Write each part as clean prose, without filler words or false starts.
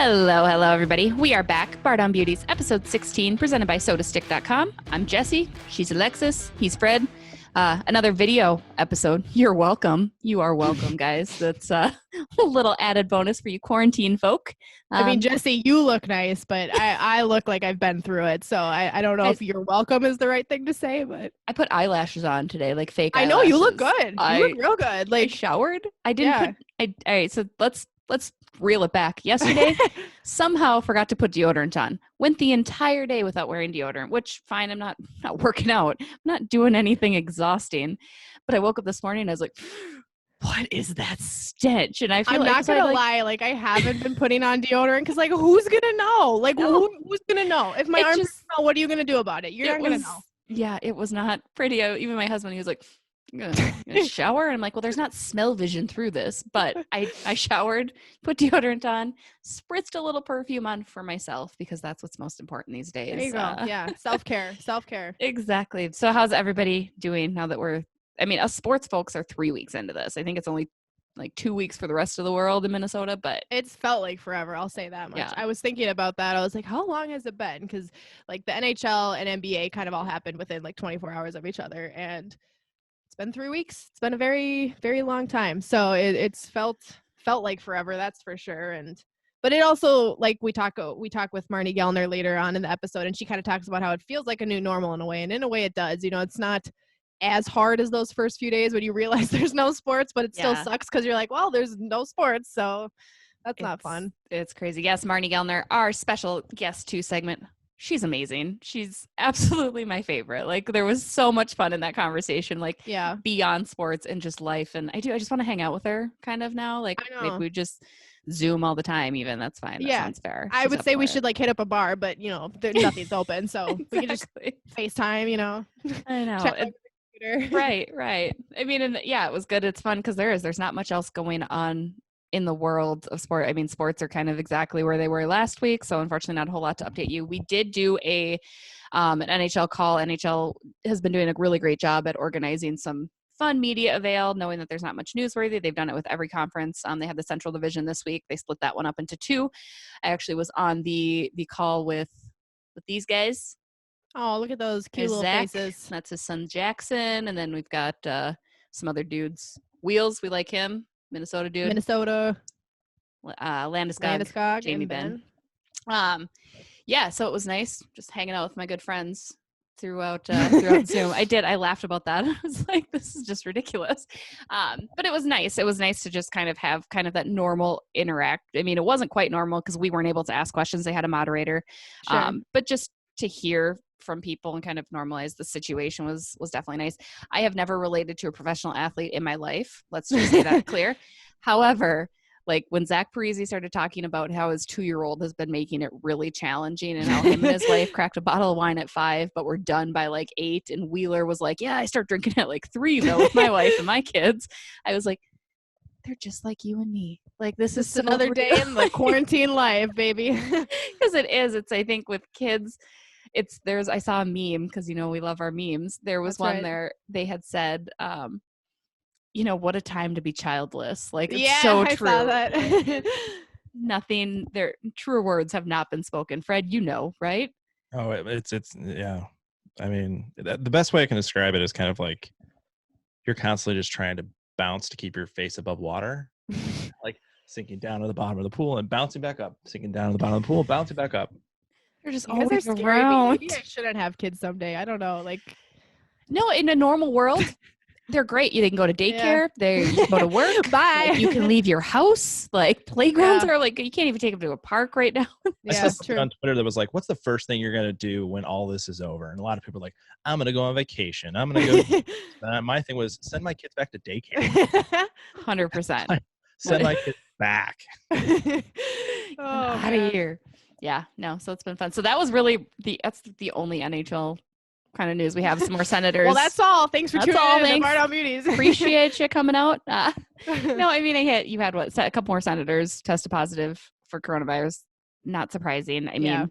Hello, everybody. We are back. Bardown Beauties, episode 16, presented by SodaStick.com. I'm Jesse. She's Alexis. He's Fred. Another video episode. You're welcome. You are welcome, guys. That's a little added bonus for you quarantine folk. I mean, Jesse, you look nice, but I look like I've been through it. So I don't know if you're welcome is the right thing to say, but I put eyelashes on today, like fake I eyelashes. know you look good. You look real good. Like I showered. I didn't put. All right, so let's reel it back. Yesterday, somehow forgot to put deodorant on. Went the entire day without wearing deodorant, which fine. I'm not working out. I'm not doing anything exhausting. But I woke up this morning and I was like, what is that stench? And I feel I'm not gonna lie, like I haven't been putting on deodorant because like who's gonna know? Like who's gonna know? If my arms smell, what are you gonna do about it? You're not gonna know. Yeah, it was not pretty. Even my husband, he was like, I'm gonna shower, and I'm like, well, there's not smell vision through this, but I showered, put deodorant on, spritzed a little perfume on for myself because that's what's most important these days. There you go. Yeah, self-care. Exactly. So how's everybody doing now that us sports folks are 3 weeks into this. I think it's only like 2 weeks for the rest of the world in Minnesota, but it's felt like forever. I'll say that much. Yeah. I was thinking about that. I was like, how long has it been? Because like the NHL and NBA kind of all happened within like 24 hours of each other, and it's been 3 weeks. It's been a very, very long time. So it's felt like forever. That's for sure. But it also, like we talk with Marney Gellner later on in the episode, and she kind of talks about how it feels like a new normal in a way. And in a way it does, it's not as hard as those first few days when you realize there's no sports, but it still sucks because you're like, well, there's no sports. So that's not fun. It's crazy. Yes. Marney Gellner, our special guest 2 segment. She's amazing. She's absolutely my favorite. Like there was so much fun in that conversation, like beyond sports and just life. And I just want to hang out with her kind of now. Like maybe we just Zoom all the time even. That's fine. That sounds fair. I would say we should like hit up a bar, but nothing's open. So we can just FaceTime, I know. Right. I mean, and it was good. It's fun because there's not much else going on in the world of sport. I mean, sports are kind of exactly where they were last week. So unfortunately, not a whole lot to update you. We did do an NHL call. NHL has been doing a really great job at organizing some fun media avail, knowing that there's not much newsworthy. They've done it with every conference. They had the Central Division this week. They split that one up into 2. I actually was on the call with these guys. Oh, look at those cute little faces. That's his son, Jackson. And then we've got some other dudes. Wheels, we like him. Minnesota dude. Landeskog, Jamie Ben. So it was nice just hanging out with my good friends throughout Zoom. I laughed about that. I was like, this is just ridiculous. But it was nice. It was nice to just kind of have kind of that normal interact. I mean, it wasn't quite normal because we weren't able to ask questions. They had a moderator. Sure. But just to hear from people and kind of normalize the situation was definitely nice. I have never related to a professional athlete in my life. Let's just say that clear. However, like when Zach Parise started talking about how his 2-year-old has been making it really challenging and how him and his wife cracked a bottle of wine at 5, but we're done by like 8. And Wheeler was like, yeah, I start drinking at like 3 though with my wife and my kids. I was like, they're just like you and me. Like this is another day in the quarantine life, baby. Because it is. It's, I think with kids, I saw a meme because, we love our memes. There was one there. They had said, what a time to be childless. Like, it's so true. I saw that. Nothing there. Truer words have not been spoken. Fred, right? Oh, it's yeah. I mean, the best way I can describe it is kind of like you're constantly just trying to bounce to keep your face above water, like sinking down to the bottom of the pool and bouncing back up, sinking down to the bottom of the pool, bouncing back up. They're just always around. Maybe I shouldn't have kids someday. I don't know. Like, no, in a normal world, they're great. They can go to daycare. They go to work. Bye. Like, you can leave your house. Like playgrounds are like you can't even take them to a park right now. I saw something on Twitter that was like, "What's the first thing you're gonna do when all this is over?" And a lot of people are like, "I'm gonna go on vacation. I'm gonna go." My thing was send my kids back to daycare. 100%. Send my kids back. Out of here. Yeah, no. So it's been fun. So that was really that's the only NHL kind of news we have. Some more senators. Well, that's all. Thanks for tuning in to Bardown Beauties. Appreciate you coming out. No, I mean, you had a couple more senators tested positive for coronavirus. Not surprising. I mean,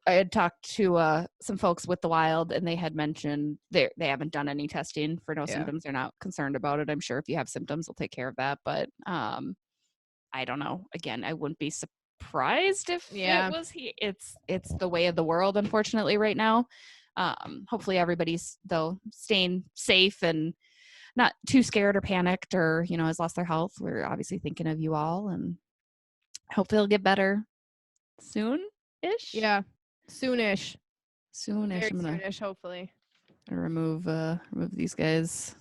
I had talked to some folks with the Wild, and they had mentioned they haven't done any testing for no symptoms. They're not concerned about it. I'm sure if you have symptoms, they'll take care of that. But I don't know. Again, I wouldn't be surprised if Yeah. it was it's the way of the world, unfortunately, right now. Hopefully everybody's though staying safe and not too scared or panicked or, has lost their health. We're obviously thinking of you all, and hopefully it'll get better soon-ish. Yeah. Soonish. Soonish. Very I'm gonna soonish, hopefully. remove these guys.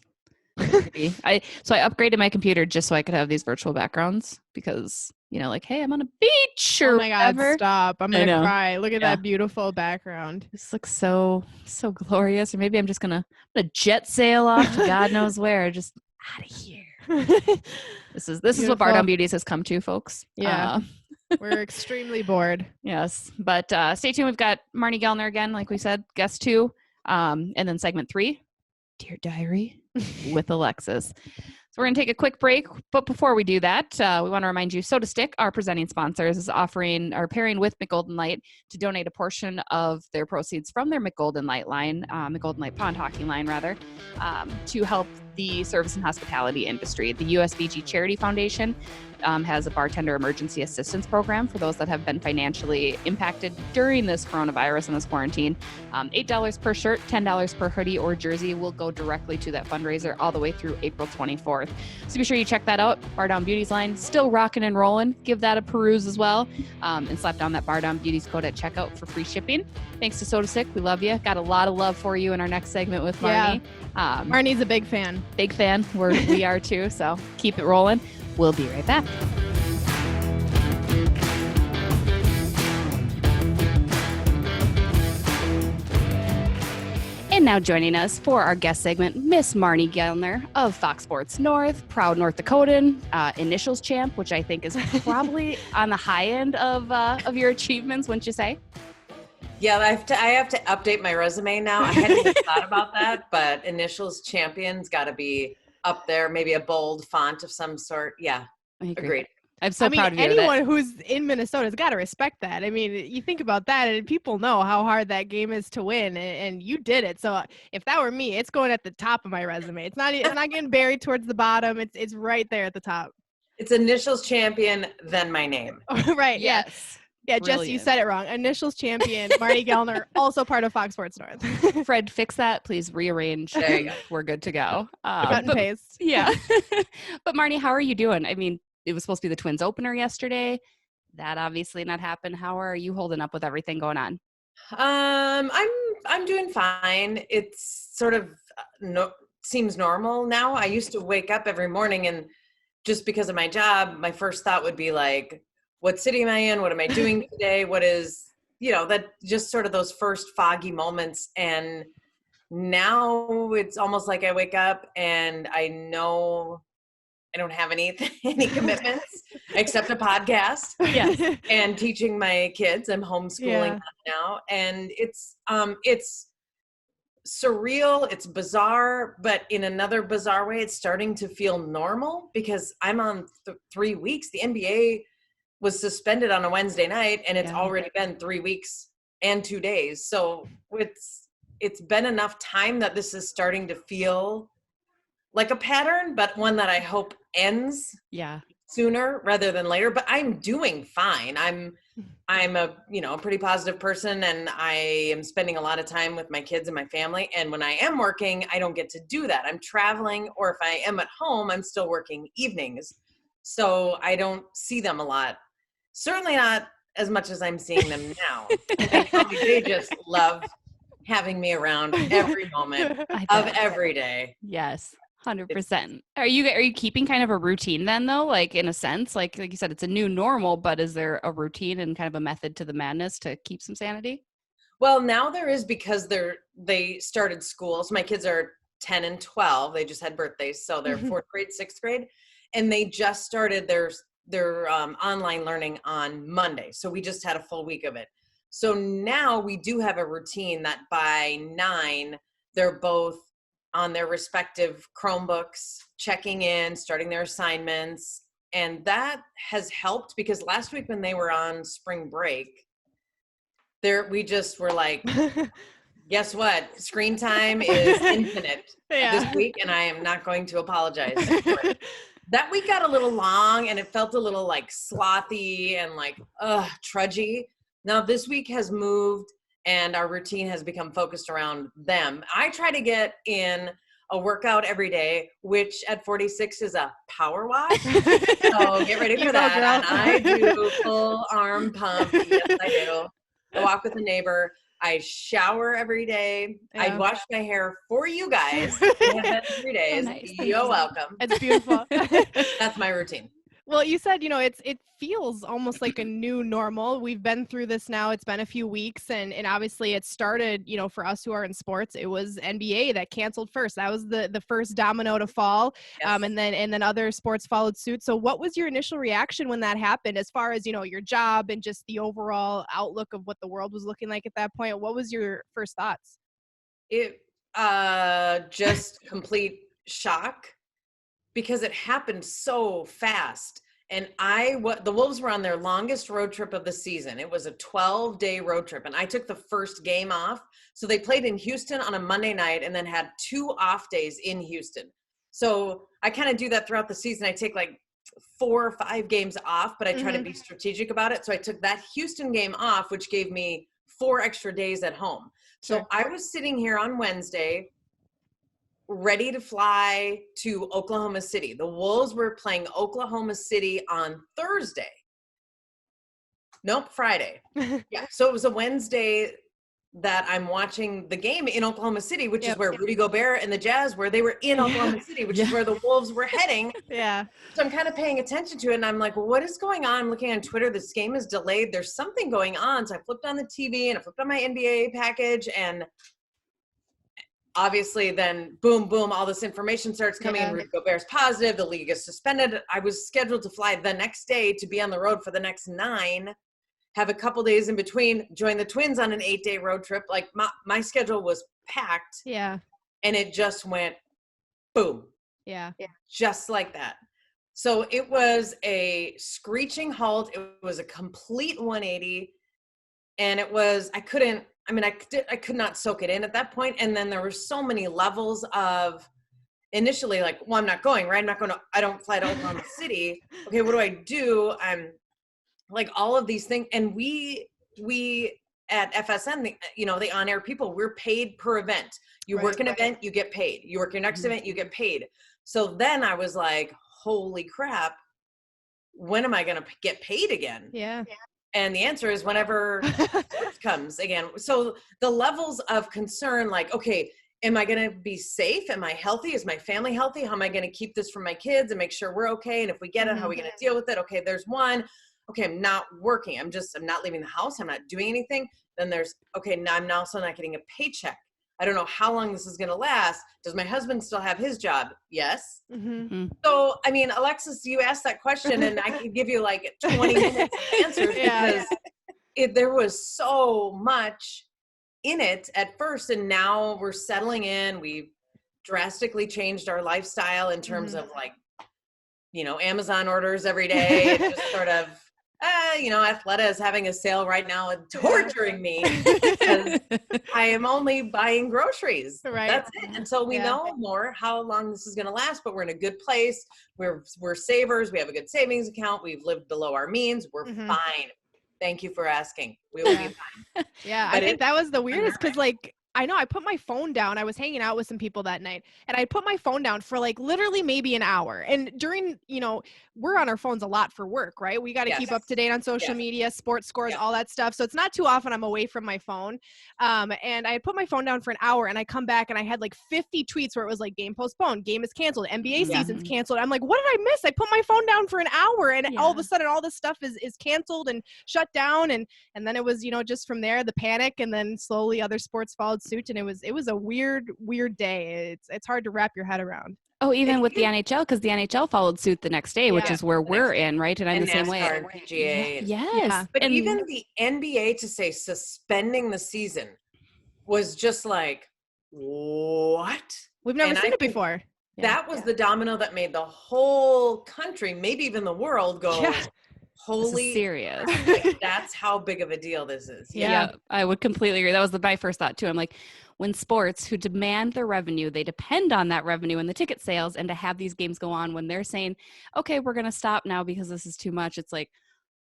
I upgraded my computer just so I could have these virtual backgrounds because, like, hey, I'm on a beach or Oh my God, whatever. stop. I'm I going to know. cry. Look at Yeah. that beautiful background. This looks so glorious. Or maybe I'm just gonna jet sail off to God knows where, just out of here. This is what Bardown Beauties has come to, folks. Yeah. We're extremely bored. Yes, but stay tuned. We've got Marney Gellner again, like we said, guest 2, and then segment 3, Dear Diary with Alexis. So we're going to take a quick break, but before we do that, we want to remind you, Soda Stick, our presenting sponsors, is pairing with McGolden Light to donate a portion of their proceeds from their McGolden Light line, McGolden Light Pond Hockey line, rather, to help the service and hospitality industry. The USVG Charity Foundation has a bartender emergency assistance program for those that have been financially impacted during this coronavirus and this quarantine. $8 per shirt, $10 per hoodie or jersey will go directly to that fundraiser all the way through April 24th. So be sure you check that out. Bardown Beauties line, still rocking and rolling. Give that a peruse as well. And slap down that Bardown Beauties code at checkout for free shipping. Thanks to Soda Stick. We love you. Got a lot of love for you in our next segment with Marney. Yeah. Marney's a big fan. Big fan. We are too. So keep it rolling. We'll be right back. And now joining us for our guest segment, Miss Marney Gellner of Fox Sports North, proud North Dakotan, initials champ, which I think is probably on the high end of your achievements, wouldn't you say? Yeah, I have to update my resume now. I hadn't even thought about that, but initials champion's got to be up there, maybe a bold font of some sort. Yeah, agreed. I'm so proud of you. Anyone who's in Minnesota has got to respect that. I mean, you think about that, and people know how hard that game is to win, and you did it. So if that were me, it's going at the top of my resume. It's not getting buried towards the bottom. It's right there at the top. It's initials champion, then my name. Right. Yes. Yeah, Jess, you said it wrong. Initials champion, Marney Gellner, also part of Fox Sports North. Fred, fix that. Please rearrange. There you go. We're good to go. Cut and paste. Yeah. But Marney, how are you doing? I mean, it was supposed to be the Twins opener yesterday. That obviously not happened. How are you holding up with everything going on? I'm doing fine. It's sort of seems normal now. I used to wake up every morning and just because of my job, my first thought would be like, what city am I in? What am I doing today? What is, that just sort of those first foggy moments. And now it's almost like I wake up and I know I don't have any commitments except a podcast. Yes. And teaching my kids. I'm homeschooling now. And it's surreal. It's bizarre, but in another bizarre way, it's starting to feel normal because I'm on 3 weeks. The NBA was suspended on a Wednesday night and it's already been 3 weeks and 2 days. So it's been enough time that this is starting to feel like a pattern, but one that I hope ends sooner rather than later. But I'm doing fine. I'm a pretty positive person and I am spending a lot of time with my kids and my family. And when I am working, I don't get to do that. I'm traveling, or if I am at home, I'm still working evenings. So I don't see them a lot. Certainly not as much as I'm seeing them now. They just love having me around every moment of every day. Yes. 100%. Are you keeping kind of a routine then though? Like in a sense, like you said, it's a new normal, but is there a routine and kind of a method to the madness to keep some sanity? Well, now there is because they started school. So my kids are 10 and 12. They just had birthdays. So they're 4th grade, 6th grade. And they just started their online learning on Monday. So we just had a full week of it. So now we do have a routine that by 9, they're both on their respective Chromebooks, checking in, starting their assignments. And that has helped because last week when they were on spring break, we just were like, guess what? Screen time is infinite this week, and I am not going to apologize for it. That week got a little long and it felt a little like slothy and like, trudgy. Now this week has moved and our routine has become focused around them. I try to get in a workout every day, which at 46 is a power wash. So get ready for that. And I do full arm pump. Yes, I do. I walk with a neighbor. I shower every day. I wash my hair for you guys. It has been 3 days. nice. You're welcome. It's beautiful. That's my routine. Well, you said, it feels almost like a new normal. We've been through this now. It's been a few weeks and obviously it started, for us who are in sports, it was NBA that canceled first. That was the first domino to fall. Yes. And then other sports followed suit. So what was your initial reaction when that happened as far as, your job and just the overall outlook of what the world was looking like at that point? What was your first thoughts? It just complete shock. Because it happened so fast. And the Wolves were on their longest road trip of the season. It was a 12-day road trip. And I took the first game off. So they played in Houston on a Monday night and then had 2 off days in Houston. So I kind of do that throughout the season. I take like 4 or 5 games off, but I try to be strategic about it. So I took that Houston game off, which gave me 4 extra days at home. So Sure. I was sitting here on Wednesday, ready to fly to Oklahoma City. The Wolves were playing Oklahoma City on Thursday. Nope, Friday. Yeah. So it was a Wednesday that I'm watching the game in Oklahoma City, which is where Rudy Gobert and the Jazz were. They were in Oklahoma City, which is where the Wolves were heading. Yeah. So I'm kind of paying attention to it. And I'm like, well, what is going on? I'm looking on Twitter. This game is delayed. There's something going on. So I flipped on the TV and I flipped on my NBA package and obviously then boom, all this information starts coming in. Rudy Gobert's positive. The league is suspended. I was scheduled to fly the next day to be on the road for the next 9, have a couple days in between, join the Twins on an 8-day road trip. Like my schedule was packed. Yeah. And it just went boom. Yeah. Just like that. So it was a screeching halt. It was a complete 180. And it was, I could not soak it in at that point. And then there were so many levels of initially like, well, I'm not going, right? I don't fly to Oklahoma City. Okay, what do I do? I'm like all of these things. And we at FSN, the on-air people, we're paid per event. You work an event, you get paid. You work your next event, you get paid. So then I was like, holy crap, when am I going to get paid again? Yeah. And the answer is whenever sports comes again. So the levels of concern, like, okay, am I going to be safe? Am I healthy? Is my family healthy? How am I going to keep this from my kids and make sure we're okay? And if we get it, how are we going to deal with it? Okay, there's one. Okay, I'm not working. I'm not leaving the house. I'm not doing anything. Then there's, okay, now I'm also not getting a paycheck. I don't know how long this is going to last. Does my husband still have his job? Yes. Mm-hmm. So, I mean, Alexis, you asked that question and I could give you like 20 minutes of answers because there was so much in it at first. And now we're settling in. We've drastically changed our lifestyle in terms of like, Amazon orders every day. It just sort of, Athleta is having a sale right now and torturing me because I am only buying groceries. Right. That's it. Until we know more how long this is going to last, but we're in a good place. We're savers. We have a good savings account. We've lived below our means. We're fine. Thank you for asking. We will be fine. Yeah. I think that was the weirdest because I know I put my phone down. I was hanging out with some people that night and I put my phone down for like literally maybe an hour. And during, we're on our phones a lot for work, right? We got to keep up to date on social media, sports scores, all that stuff. So it's not too often I'm away from my phone. And I had put my phone down for an hour and I come back and I had like 50 tweets where it was like game postponed, game is canceled, NBA season's canceled. I'm like, what did I miss? I put my phone down for an hour and all of a sudden all this stuff is canceled and shut down. And then it was, just from there, the panic and then slowly other sports followed suit. And it was a weird day. It's hard to wrap your head around. Oh, even with the NHL, because the NHL followed suit the next day, which is where we're in, right? And I'm the same way. And PGA. Yes. But even the NBA to say suspending the season was just like, what? We've never seen it before. That was the domino that made the whole country, maybe even the world, go, Holy serious. Like, that's how big of a deal this is. Yeah, I would completely agree. That was my first thought too. I'm like, when sports who demand their revenue, they depend on that revenue and the ticket sales, and to have these games go on when they're saying, okay, we're going to stop now because this is too much. It's like,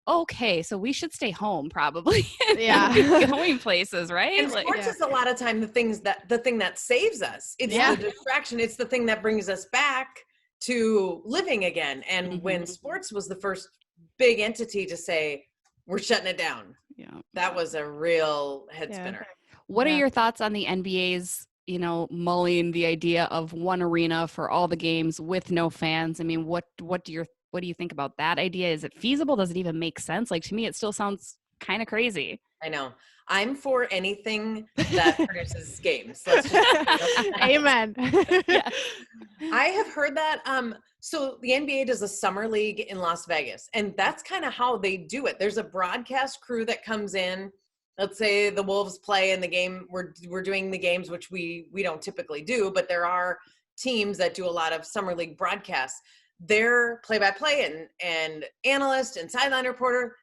okay, so we should stay home probably. Yeah. Be going places, right? And sports is a lot of time the thing that saves us. It's the distraction. It's the thing that brings us back to living again. And when sports was the first big entity to say, we're shutting it down. Yeah. That was a real head spinner. What are your thoughts on the NBA's, mulling the idea of one arena for all the games with no fans? I mean, what do you think about that idea? Is it feasible? Does it even make sense? Like, to me, it still sounds kind of crazy. I know. I'm for anything that produces games. Amen. I have heard that. So the NBA does a summer league in Las Vegas, and that's kind of how they do it. There's a broadcast crew that comes in. Let's say the Wolves play in the game. We're doing the games, which we don't typically do, but there are teams that do a lot of summer league broadcasts. Their play-by-play and analyst and sideline reporter,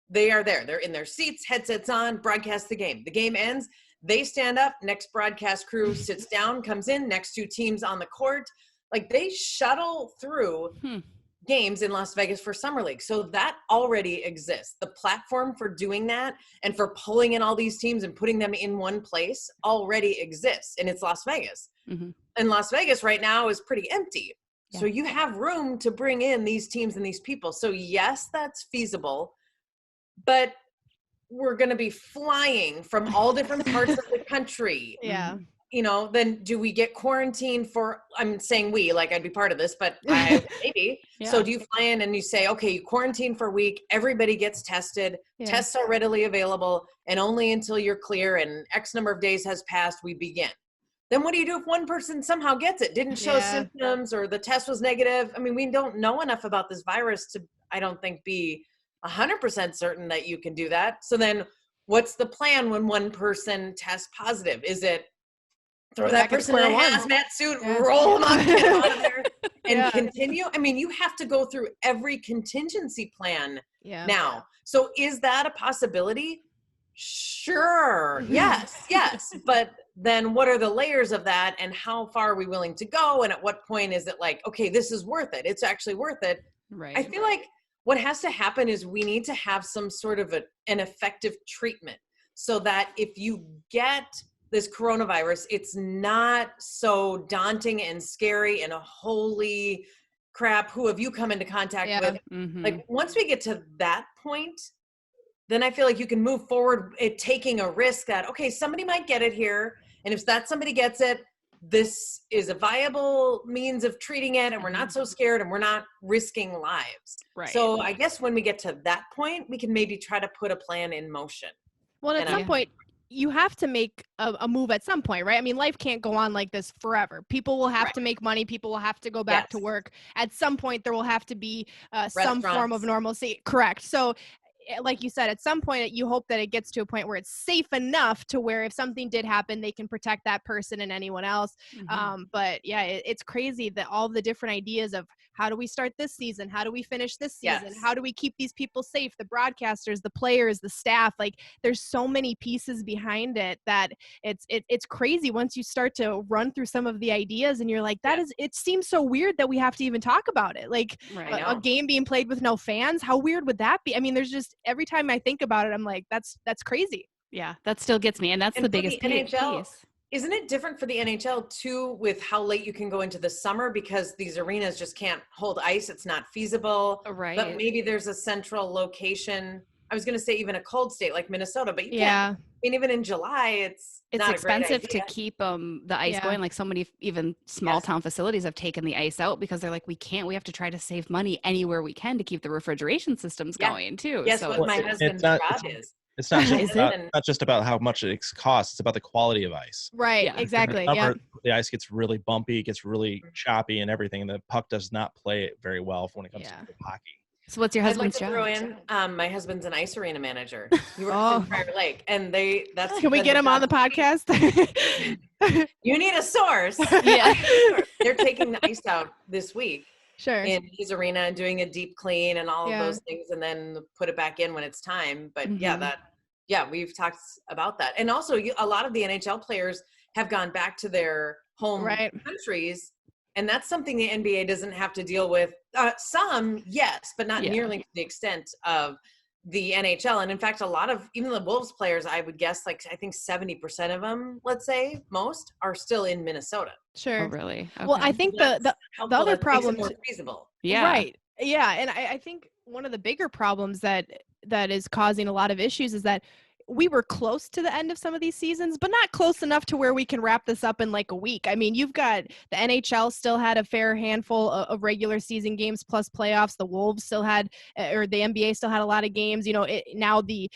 they are there. They're in their seats, headsets on, broadcast the game. The game ends. They stand up. Next broadcast crew sits down, comes in. Next two teams on the court. Like, they shuttle through games in Las Vegas for Summer League. So that already exists. The platform for doing that and for pulling in all these teams and putting them in one place already exists. And it's Las Vegas. Mm-hmm. And Las Vegas right now is pretty empty. Yeah. So you have room to bring in these teams and these people. So yes, that's feasible. But we're going to be flying from all different parts of the country. Yeah. Then do we get quarantined for, I'm saying we, like I'd be part of this, but maybe. Yeah. So do you fly in and you say, okay, you quarantine for a week, everybody gets tested, tests are readily available, and only until you're clear and X number of days has passed, we begin. Then what do you do if one person somehow gets it, didn't show symptoms, or the test was negative? I mean, we don't know enough about this virus to, I don't think, be 100% certain that you can do that. So then what's the plan when one person tests positive? Is it throw that person in a hazmat suit, roll them up, get them out of there, and continue? I mean, you have to go through every contingency plan now. So is that a possibility? Sure. Yes. But then what are the layers of that, and how far are we willing to go? And at what point is it like, okay, this is worth it. It's actually worth it. Right. I feel like what has to happen is we need to have some sort of an effective treatment so that if you get this coronavirus, it's not so daunting and scary and a holy crap, who have you come into contact with? Mm-hmm. Like, once we get to that point, then I feel like you can move forward taking a risk that, okay, somebody might get it here. And if that somebody gets it, this is a viable means of treating it, and we're not so scared, and we're not risking lives. Right. So I guess when we get to that point, we can maybe try to put a plan in motion. Well, at some point, you have to make a move at some point, right? I mean, life can't go on like this forever. People will have to make money. People will have to go back to work. At some point, there will have to be some form of normalcy. Correct. So, like you said, at some point you hope that it gets to a point where it's safe enough to where if something did happen, they can protect that person and anyone else. Mm-hmm. But it's crazy that all the different ideas of how do we start this season? How do we finish this season? Yes. How do we keep these people safe? The broadcasters, the players, the staff, like there's so many pieces behind it that it's crazy once you start to run through some of the ideas and you're like, it seems so weird that we have to even talk about it. Like a game being played with no fans. How weird would that be? I mean, there's just, every time I think about it, I'm like, that's crazy. Yeah, that still gets me. And that's the biggest piece. Isn't it different for the NHL too, with how late you can go into the summer, because these arenas just can't hold ice? It's not feasible. Right. But maybe there's a central location. I was going to say even a cold state like Minnesota, but you can't. I mean, even in July, it's not expensive to keep the ice going. Like so many even small town facilities have taken the ice out because they're like, we have to try to save money anywhere we can to keep the refrigeration systems going too. Yes, so what my husband's job is. It's not just about how much it costs. It's about the quality of ice. Right. Yeah. Exactly. The ice gets really bumpy, gets really choppy and everything. And the puck does not play it very well when it comes to hockey. So what's your husband's job? Throw in, my husband's an ice arena manager. He works in Prior Lake, and can we get him on the podcast? You need a source. Yeah. They're taking the ice out this week. Sure. in his arena and doing a deep clean and all of Yeah. those things, and then put it back in when it's time. But Mhm. we've talked about that. And also a lot of the NHL players have gone back to their home Right. countries, and that's something the NBA doesn't have to deal with. Some, yes, but not Yeah. nearly to the extent of the NHL. And in fact, a lot of even the Wolves players, I would guess, like I think 70% of them, let's say most, are still in Minnesota. Sure. Oh, really? Well, I Okay. think That's the helpful. other That makes it problem more feasible. Yeah. Right. Yeah. And I think one of the bigger problems that is causing a lot of issues is that we were close to the end of some of these seasons, but not close enough to where we can wrap this up in like a week. I mean, you've got the NHL still had a fair handful of regular season games plus playoffs. The Wolves still had, or the NBA still had a lot of games. You know, now the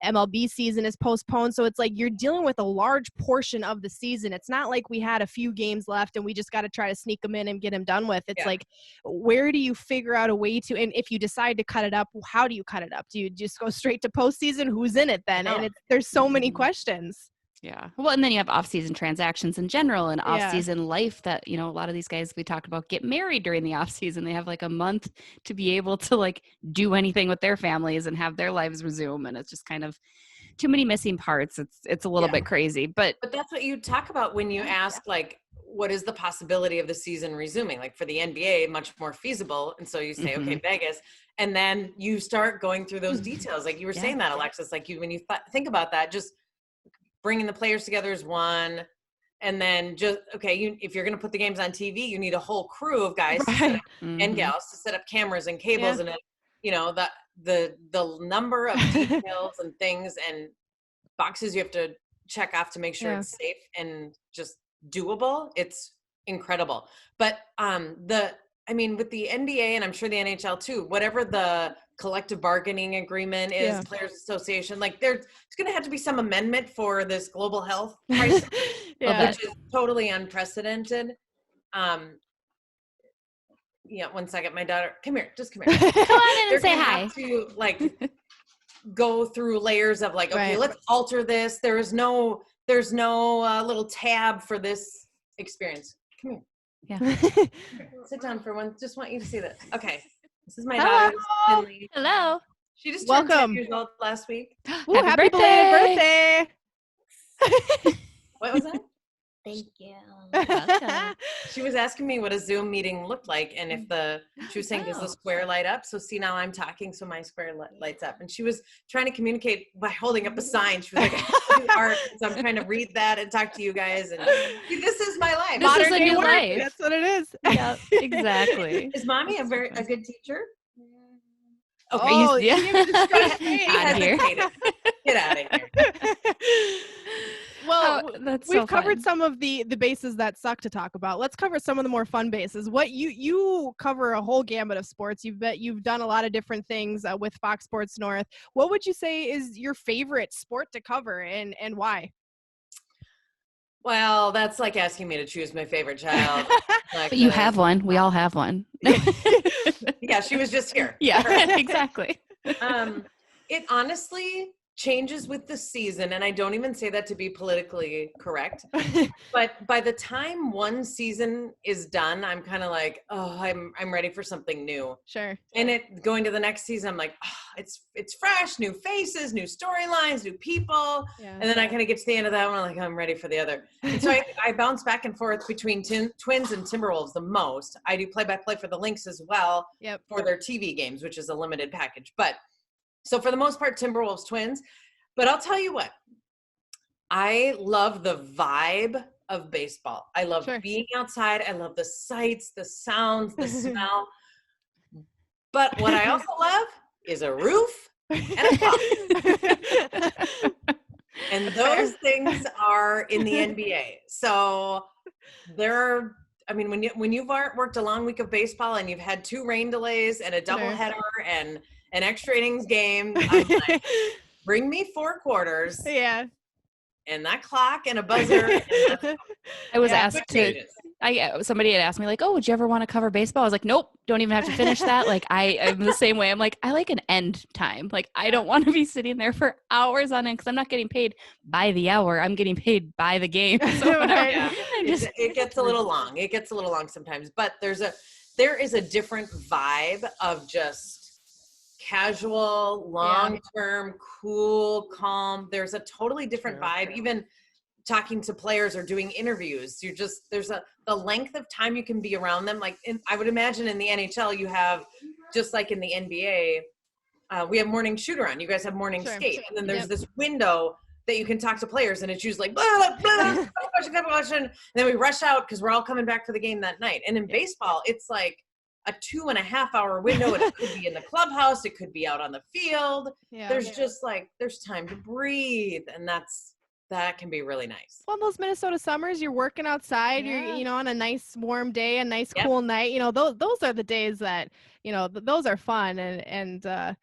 MLB season is postponed. So it's like you're dealing with a large portion of the season. It's not like we had a few games left and we just got to try to sneak them in and get them done with. It's like, where do you figure out a way to, and if you decide to cut it up, how do you cut it up? Do you just go straight to postseason? Who's in it then? No. And there's so many Mhm. questions. Yeah. Well, and then you have off-season transactions in general and Yeah. off-season life that, you know, a lot of these guys we talked about get married during the off-season. They have like a month to be able to like do anything with their families and have their lives resume. And it's just kind of too many missing parts. It's a little bit crazy, but that's what you talk about when you ask, like, what is the possibility of the season resuming? Like for the NBA, much more feasible. And so you say, okay, Vegas. And then you start going through those details. Like you were saying that, Alexis, like when you think about that, just bringing the players together is one. And then just, okay, if you're going to put the games on TV, you need a whole crew of guys to set up, and gals to set up cameras and cables and, you know, the number of details and things and boxes you have to check off to make sure it's safe and just doable. It's incredible. But with the NBA and I'm sure the NHL too, whatever the collective bargaining agreement is, Players Association, like there's going to have to be some amendment for this global health crisis, which is totally unprecedented. One second, my daughter, come here. Come in and say hi. Have to like go through layers of like, okay, let's alter this. There's no little tab for this experience. Come here. Yeah. Sit down for one. Just want you to see this. Okay. This is my daughter. Finley. Hello. She just turned 10 years old last week. Ooh, happy belated birthday. What was that? Thank you. She was asking me what a Zoom meeting looked like, and if she was saying, does the square light up? So see, now I'm talking, so my square lights up. And she was trying to communicate by holding up a sign. She was like, art. So I'm trying to read that and talk to you guys. And this is my life. This is a new life. That's what it is. Yeah, exactly. Is mommy a good teacher? Okay. Get out of here. Well, we've covered fun. some of the bases that suck to talk about. Let's cover some of the more fun bases. What you cover a whole gamut of sports. You've done a lot of different things with Fox Sports North. What would you say is your favorite sport to cover and why? Well, that's like asking me to choose my favorite child. Like, but you have one. We all have one. Yeah, she was just here. Yeah, exactly. It honestly changes with the season, and I don't even say that to be politically correct, but by the time one season is done, I'm kind of like, oh, I'm ready for something new. Sure. And going to the next season, I'm like, oh, it's fresh, new faces, new storylines, new people. Yeah. And then I kind of get to the end of that one, I'm like, I'm ready for the other. And so I bounce back and forth between Twins and Timberwolves the most. I do play-by-play for the Lynx as well for their TV games, which is a limited package. But so for the most part, Timberwolves, Twins. But I'll tell you what, I love the vibe of baseball. I love being outside. I love the sights, the sounds, the smell. But what I also love is a roof and a cup. And those things are in the NBA. So when you've worked a long week of baseball and you've had 2 rain delays and a doubleheader and an extra innings game, I'm like, bring me 4 quarters. Yeah. And that clock and a buzzer. I was asked somebody had asked me like, oh, would you ever want to cover baseball? I was like, nope, don't even have to finish that. Like I'm the same way. I'm like, I like an end time. Like I don't want to be sitting there for hours on end because I'm not getting paid by the hour. I'm getting paid by the game. So it gets a little long. It gets a little long sometimes, but there's there is a different vibe of just casual, long-term, cool, calm. There's a totally different vibe. Even talking to players or doing interviews, there's the length of time you can be around them. Like I would imagine in the NHL, you have, just like in the NBA, we have morning shoot around. You guys have morning skate, and then there's this window that you can talk to players, and it's usually like blah, blah, blah, and then we rush out because we're all coming back for the game that night. And in baseball, it's like a 2.5 hour window. It could be in the clubhouse, it could be out on the field. There's just like, there's time to breathe, and that can be really nice. Well, those Minnesota summers, you're working outside, you're, on a nice warm day, a nice cool night, those are the days that, those are fun. And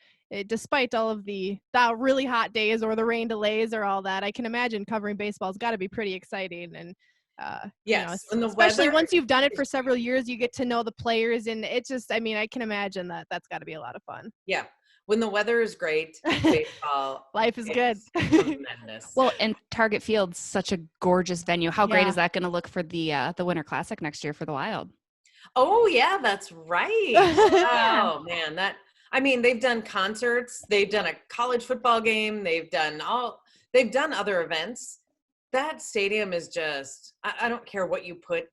despite all of the really hot days or the rain delays or all that, I can imagine covering baseball's got to be pretty exciting. And, especially once you've done it for several years, you get to know the players, and it just, I can imagine that's got to be a lot of fun. Yeah. When the weather is great, baseball, life is good. Tremendous. Well, and Target Field's such a gorgeous venue. How great is that going to look for the Winter Classic next year for the Wild? Oh yeah, that's right. Oh man, they've done concerts, they've done a college football game, they've done other events. That stadium is just, I don't care what you put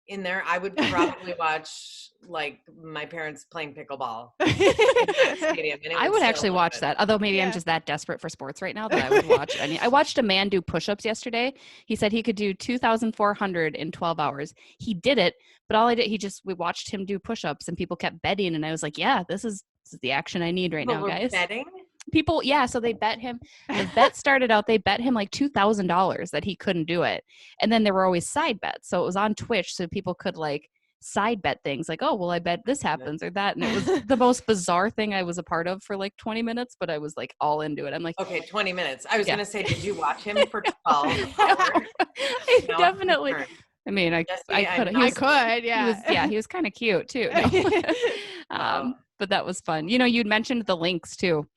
in there. I would probably watch like my parents playing pickleball in that stadium. And I would actually watch that, although maybe I'm just that desperate for sports right now that I would watch. I watched a man do push-ups yesterday. He said he could do 2,400 in 12 hours. He did it, but all I did, we watched him do push-ups, and people kept betting, and I was like, yeah, this is the action I need right now, guys. Betting? People, so they bet him. The bet started out, they bet him like $2,000 that he couldn't do it. And then there were always side bets. So it was on Twitch, so people could like side bet things like, oh, well, I bet this happens or that. And it was the most bizarre thing I was a part of for like 20 minutes, but I was like all into it. I'm like, okay, 20 minutes. I was going to say, did you watch him for 12 hours? Definitely. I mean, I could. He was kind of cute too. But that was fun. You'd mentioned the Lynx too.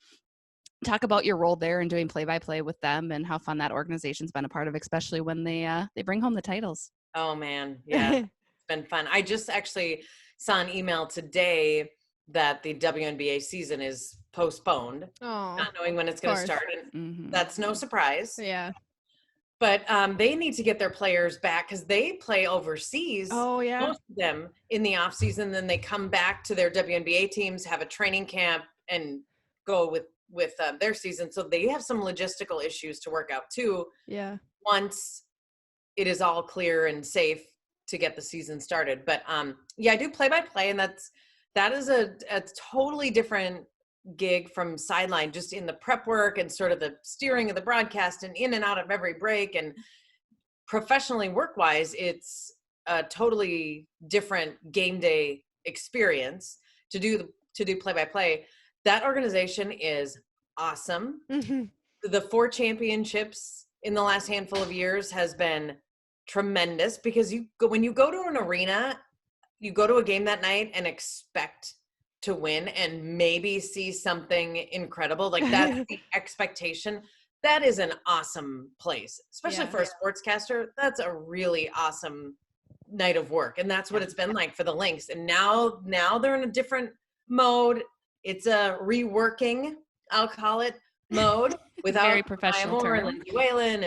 Talk about your role there and doing play-by-play with them, and how fun that organization's been a part of, especially when they bring home the titles. Oh man, yeah, it's been fun. I just actually saw an email today that the WNBA season is postponed, not knowing when it's going to start, and that's no surprise. Yeah. But they need to get their players back because they play overseas. Oh yeah, most of them in the off season. Then they come back to their WNBA teams, have a training camp, and go with their season. So they have some logistical issues to work out too. Yeah. Once it is all clear and safe to get the season started. But I do play-by-play, and that is a totally different gig from sideline, just in the prep work and sort of the steering of the broadcast and in and out of every break. And professionally, work-wise, it's a totally different game day experience to do play-by-play. That organization is awesome. Mm-hmm. The 4 championships in the last handful of years has been tremendous, because when you go to an arena, you go to a game that night and expect to win and maybe see something incredible. Like that's the expectation. That is an awesome place, especially for a sportscaster. That's a really awesome night of work. And that's what it's been like for the Lynx. And now they're in a different mode. It's a reworking, I'll call it, mode, without very professional term. Lindsay Whalen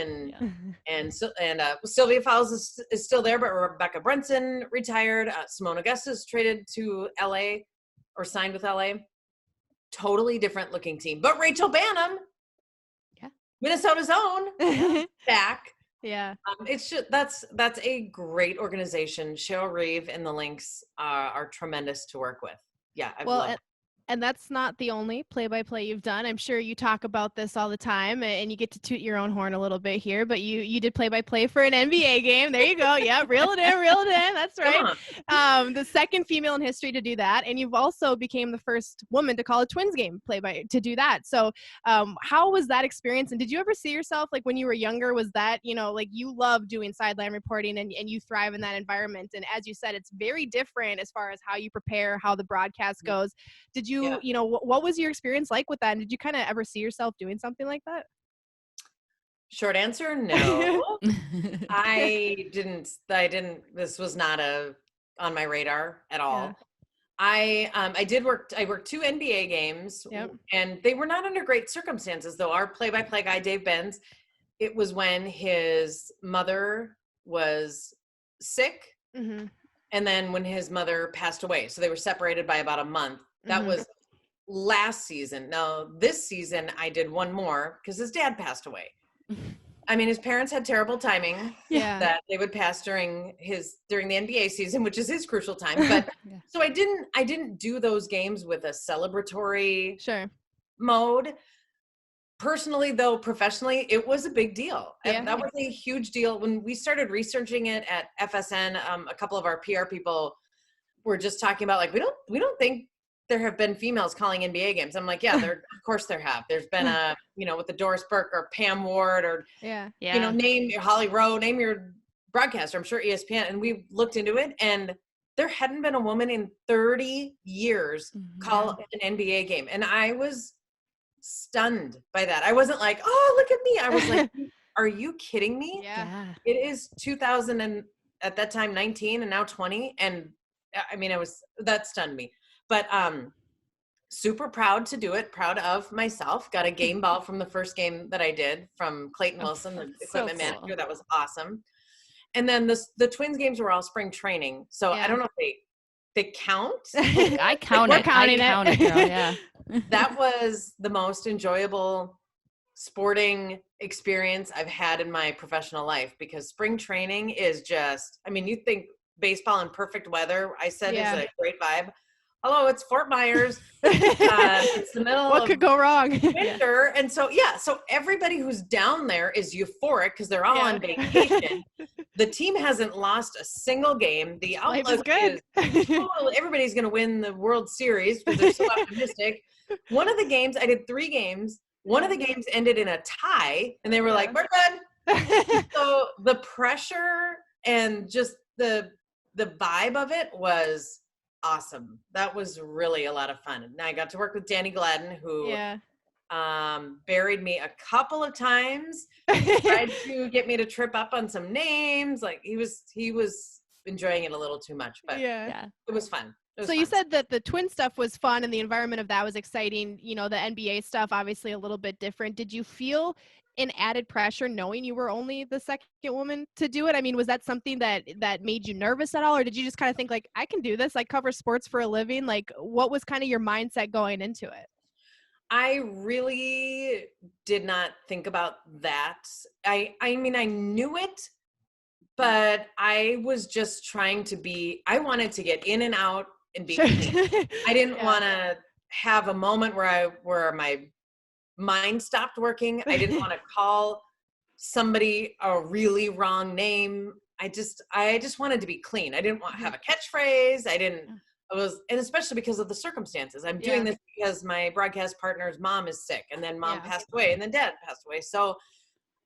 and Sylvia Fowles is still there, but Rebecca Brunson retired. Simone Augustus traded to LA or signed with LA. Totally different looking team. But Rachel Bannum, Minnesota's own, back. Yeah. It's just that's a great organization. Cheryl Reeve and the Lynx are tremendous to work with. Yeah, I love it. And that's not the only play-by-play you've done. I'm sure you talk about this all the time, and you get to toot your own horn a little bit here, but you did play-by-play for an NBA game. There you go. Yeah, reel it in. That's right. The second female in history to do that, and you've also became the first woman to call a Twins game to do that. So how was that experience? And did you ever see yourself, like when you were younger, was that, like you love doing sideline reporting and you thrive in that environment? And as you said, it's very different as far as how you prepare, how the broadcast goes. Did you, what was your experience like with that? And did you kind of ever see yourself doing something like that? Short answer, no. I didn't, this was not on my radar at all. I worked 2 NBA games, Yep. and they were not under great circumstances though. Our play-by-play guy, Dave Benz, it was when his mother was sick, Mm-hmm. and then when his mother passed away. So they were separated by about a month. That Mhm. was last season. Now this season I did one more because his dad passed away. I mean, his parents had terrible timing Yeah. that they would pass during the NBA season, which is his crucial time. But Yeah. so I didn't do those games with a celebratory Sure. mode. Personally, though, professionally, it was a big deal. Yeah. That was a huge deal. When we started researching it at FSN, a couple of our PR people were just talking about, like, we don't think there have been females calling NBA games. I'm like, yeah, of course there have. There's been with the Doris Burke or Pam Ward or, Yeah. name your Holly Rowe, name your broadcaster. I'm sure ESPN. And we looked into it, and there hadn't been a woman in 30 years call an NBA game. And I was stunned by that. I wasn't like, oh, look at me. I was like, are you kidding me? Yeah. It is 2000 and at that time 19 and now 20. And I mean, that stunned me, but super proud to do it. Proud of myself. Got a game ball from the first game that I did from Clayton Wilson, the equipment manager. That was awesome. And then the Twins games were all spring training. So I don't know if they count. I count We're it. counting I count it, girl. Yeah. That was the most enjoyable sporting experience I've had in my professional life, because spring training is just, I mean, you think baseball in perfect weather, I said, is a great vibe. Hello, it's Fort Myers. It's the middle What of could go wrong? winter. And so, so everybody who's down there is euphoric because they're all on vacation. The team hasn't lost a single game. The Life is outlook good. is totally, everybody's going to win the World Series because they're so optimistic. One of the games, I did 3 games. One of the games ended in a tie, and they were like, we're good. So the pressure and just the vibe of it was awesome. That was really a lot of fun. And I got to work with Danny Gladden, who buried me a couple of times, tried to get me to trip up on some names. Like he was enjoying it a little too much, but it was fun. So you said that the twin stuff was fun and the environment of that was exciting. You know, the NBA stuff, obviously a little bit different. Did you feel an added pressure knowing you were only the second woman to do it? I mean, was that something that made you nervous at all? Or did you just kind of think like, I can do this? I cover sports for a living. Like, what was kind of your mindset going into it? I really did not think about that. I mean, I knew it, but I was just trying to I wanted to get in and out and be clean. I didn't want to have a moment where my mind stopped working. I didn't want to call somebody a really wrong name. I just wanted to be clean. I didn't want to have a catchphrase. And especially because of the circumstances. I'm doing this because my broadcast partner's mom is sick, and then mom passed away, and then dad passed away. So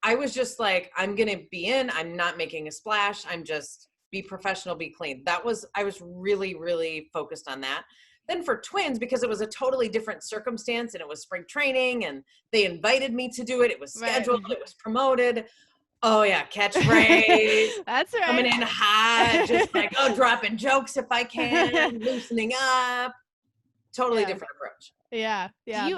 I was just like, I'm going to be in, I'm not making a splash. I'm just be professional, be clean. I was really, really focused on that. Then for twins, because it was a totally different circumstance and it was spring training and they invited me to do it. It was scheduled, it was promoted. Oh yeah, catchphrase. That's right. Coming in hot, just like, dropping jokes if I can, loosening up. Totally different approach. Yeah. Yeah.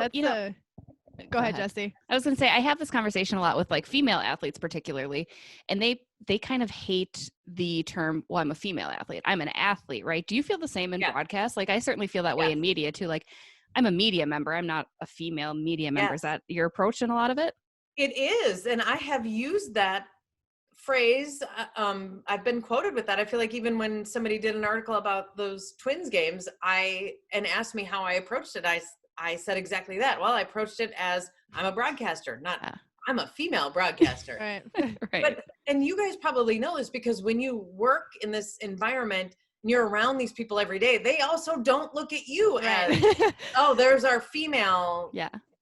Go ahead, Jesse. I was going to say, I have this conversation a lot with like female athletes particularly, and they kind of hate the term, well, I'm a female athlete. I'm an athlete, right? Do you feel the same in broadcast? Like I certainly feel that way in media too. Like I'm a media member. I'm not a female media member. Is that your approach in a lot of it? It is. And I have used that phrase. I've been quoted with that. I feel like even when somebody did an article about those Twins games, and asked me how I approached it, I said exactly that. Well, I approached it as I'm a broadcaster, not I'm a female broadcaster. Right. And you guys probably know this because when you work in this environment and you're around these people every day, they also don't look at you as, there's our female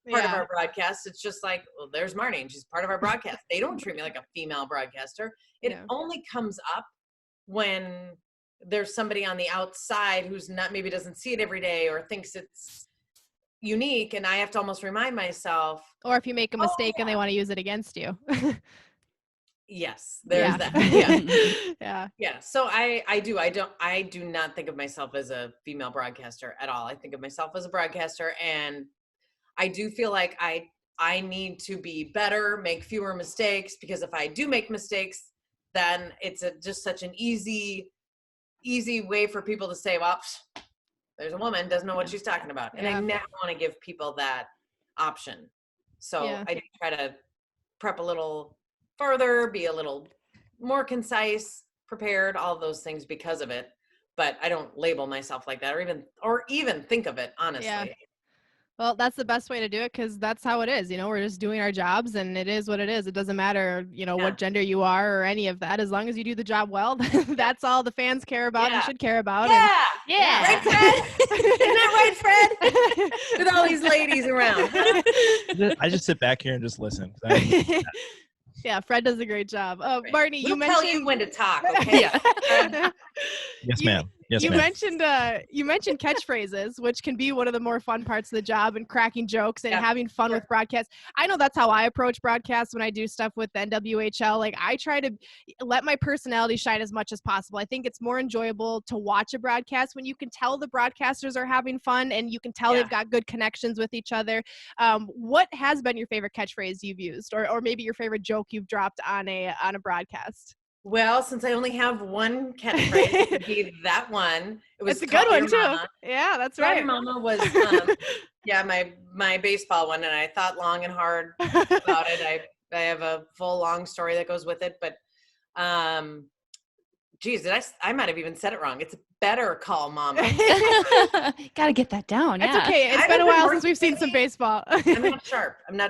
part of our broadcast. It's just like, well, there's Marnie and she's part of our broadcast. They don't treat me like a female broadcaster. It only comes up when there's somebody on the outside who's maybe doesn't see it every day or thinks it's unique, and I have to almost remind myself. Or if you make a mistake and they want to use it against you. Yes, there's that. Yeah. So I do not think of myself as a female broadcaster at all. I think of myself as a broadcaster, and I do feel like I need to be better, make fewer mistakes, because if I do make mistakes, then it's just such an easy way for people to say, well, there's a woman, doesn't know what she's talking about. And I never want to give people that option. So I do try to prep a little further, be a little more concise, prepared, all of those things because of it. But I don't label myself like that or even think of it, honestly. Yeah. Well, that's the best way to do it, because that's how it is. We're just doing our jobs, and it is what it is. It doesn't matter, what gender you are or any of that. As long as you do the job well, that's all the fans care about and should care about. Yeah. Right, Fred? Isn't that right, Fred? With all these ladies around. I just sit back here and just listen. Yeah, Fred does a great job. Marney, we'll you mentioned tell you when to talk, okay? Yes, ma'am. You mentioned catchphrases, which can be one of the more fun parts of the job, and cracking jokes and having fun with broadcasts. I know that's how I approach broadcasts when I do stuff with the NWHL. Like, I try to let my personality shine as much as possible. I think it's more enjoyable to watch a broadcast when you can tell the broadcasters are having fun and you can tell they've got good connections with each other. What has been your favorite catchphrase you've used, or maybe your favorite joke you've dropped on a broadcast? Well, since I only have one catchphrase, it would be that one. It's a good one, too. Mama. Yeah, that's Call right. Your Mama was, my baseball one, and I thought long and hard about it. I have a full, long story that goes with it, but, geez, I might have even said it wrong. It's better call Mama. Gotta get that down. It's okay. It's been a while since we've seen some baseball. I'm not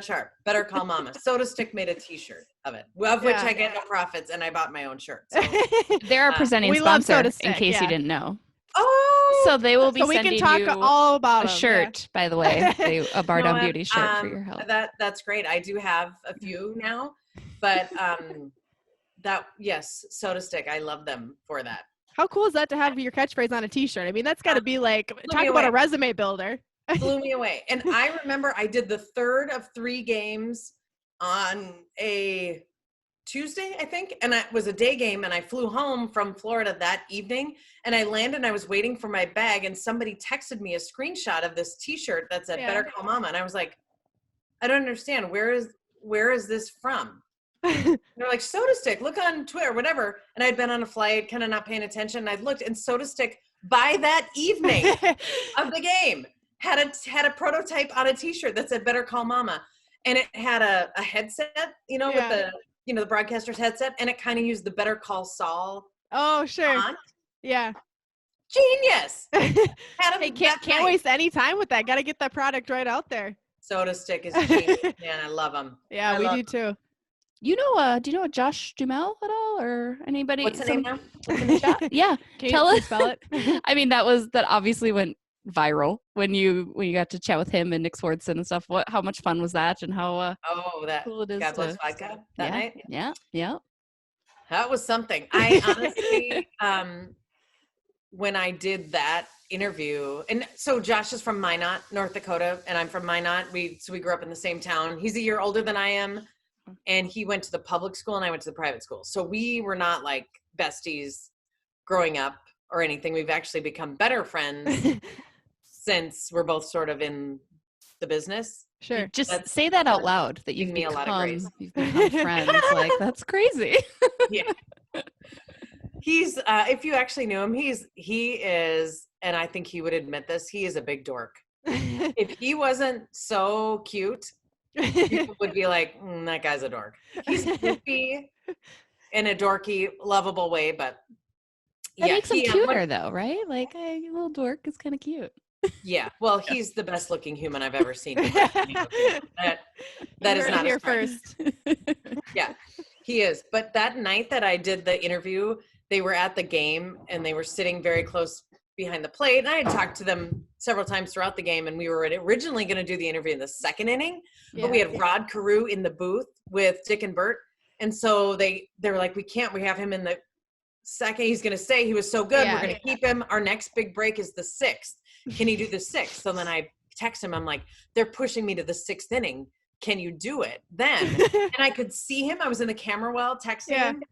sharp. Better call Mama. Soda Stick made a t-shirt of it, of which I get no profits, and I bought my own shirt. So. They're a presenting sponsor, in case you didn't know. Oh, so they will be so we sending can talk you all about a shirt, by the way, a Bardown Beauties shirt for your help. That's great. I do have a few now, but Soda Stick. I love them for that. How cool is that to have your catchphrase on a t-shirt? I mean, that's got to be like, talk about a resume builder. Blew me away. And I remember I did the third of 3 games on a Tuesday, I think. And it was a day game, and I flew home from Florida that evening, and I landed and I was waiting for my bag, and somebody texted me a screenshot of this t-shirt that said Better Call Mama. And I was like, I don't understand. Where is this from? They're like, Soda Stick, look on Twitter, whatever. And I'd been on a flight, kind of not paying attention. And I'd looked, and Soda Stick, by that evening of the game, had a prototype on a t-shirt that said Better Call Mama. And it had a headset, with the, the broadcaster's headset. And it kind of used the Better Call Saul. Oh, sure. font. Yeah. Genius. Hey, can't waste any time with that. Got to get that product right out there. Soda Stick is genius. Man, I love them. Yeah, we do too. Do you know Josh Duhamel at all, or anybody? What's the name now? Yeah. Tell us. Spell it? I mean, that obviously went viral when you got to chat with him and Nick Swartzen and stuff. How much fun was that, and how cool it is God Bless Vodka that night? Yeah. That was something. I honestly, when I did that interview, and so Josh is from Minot, North Dakota, and I'm from Minot. We grew up in the same town. He's a year older than I am. And he went to the public school and I went to the private school. So we were not like besties growing up or anything. We've actually become better friends since we're both sort of in the business. Sure. Just say that out loud, that you've become friends. Like, that's crazy. Yeah. He's, if you actually knew him, he is, and I think he would admit this, he is a big dork. If he wasn't so cute, people would be like, that guy's a dork. He's goofy in a dorky, lovable way, but that makes him cuter, though, right? Like, a little dork is kind of cute. Yeah, well, he's the best looking human I've ever seen. That is not here first. Yeah, he is. But that night that I did the interview, they were at the game and they were sitting very close behind the plate. And I had talked to them several times throughout the game, and we were originally going to do the interview in the second inning, but we had Rod Carew in the booth with Dick and Bert. And so they were like, we have him in the second. He's going to stay. He was so good. We're going to keep him. Our next big break is the 6th. Can he do the 6th? So then I text him. I'm like, they're pushing me to the 6th inning can you do it then? And I could see him. I was in the camera well texting him,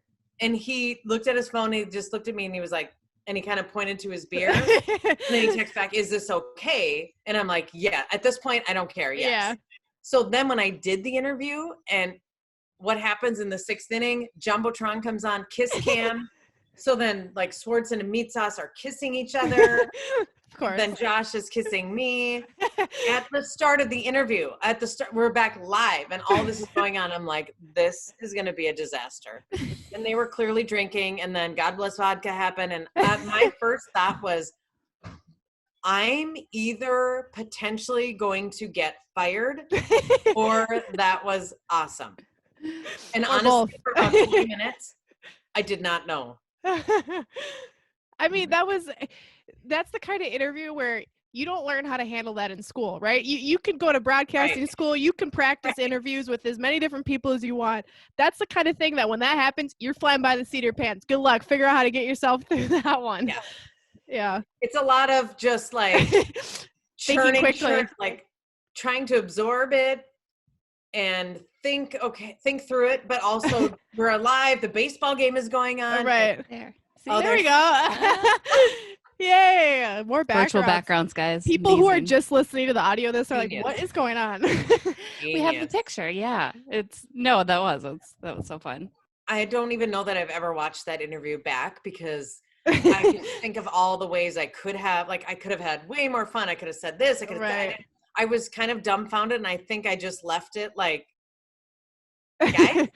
and he looked at his phone. And he just looked at me and he was like, and he kind of pointed to his beer. And then he texts back, is this okay? And I'm like, yeah, at this point, I don't care. Yes. Yeah. So then when I did the interview, and what happens in the 6th inning, Jumbotron comes on, kiss cam. So then like Swartzen and Meat Sauce are kissing each other. Of course. Then Josh is kissing me. At the start of the interview, we're back live, and all this is going on. I'm like, this is going to be a disaster. And they were clearly drinking, and then God Bless Vodka happened. And my first thought was, I'm either potentially going to get fired, or that was awesome. And Or honestly, both. for about 20 minutes, I did not know. I mean, that's the kind of interview where you don't learn how to handle that in school, right? You can go to broadcasting school, you can practice interviews with as many different people as you want. That's the kind of thing that when that happens, you're flying by the seat of your pants. Good luck. Figure out how to get yourself through that one. Yeah. Yeah. It's a lot of just like Thinking quickly. like trying to absorb it and think through it, but also we're alive. The baseball game is going on. Right. There. See, there we go. Yay. More backgrounds. Virtual backgrounds, guys. People who are Amazing. just listening to the audio of this are like, Genius. what is going on? We have the picture. Yeah. That was so fun. I don't even know that I've ever watched that interview back, because I can think of all the ways I could have, like, I could have had way more fun. I could have said this. I could have done it. I was kind of dumbfounded, and I think I just left it like, guys.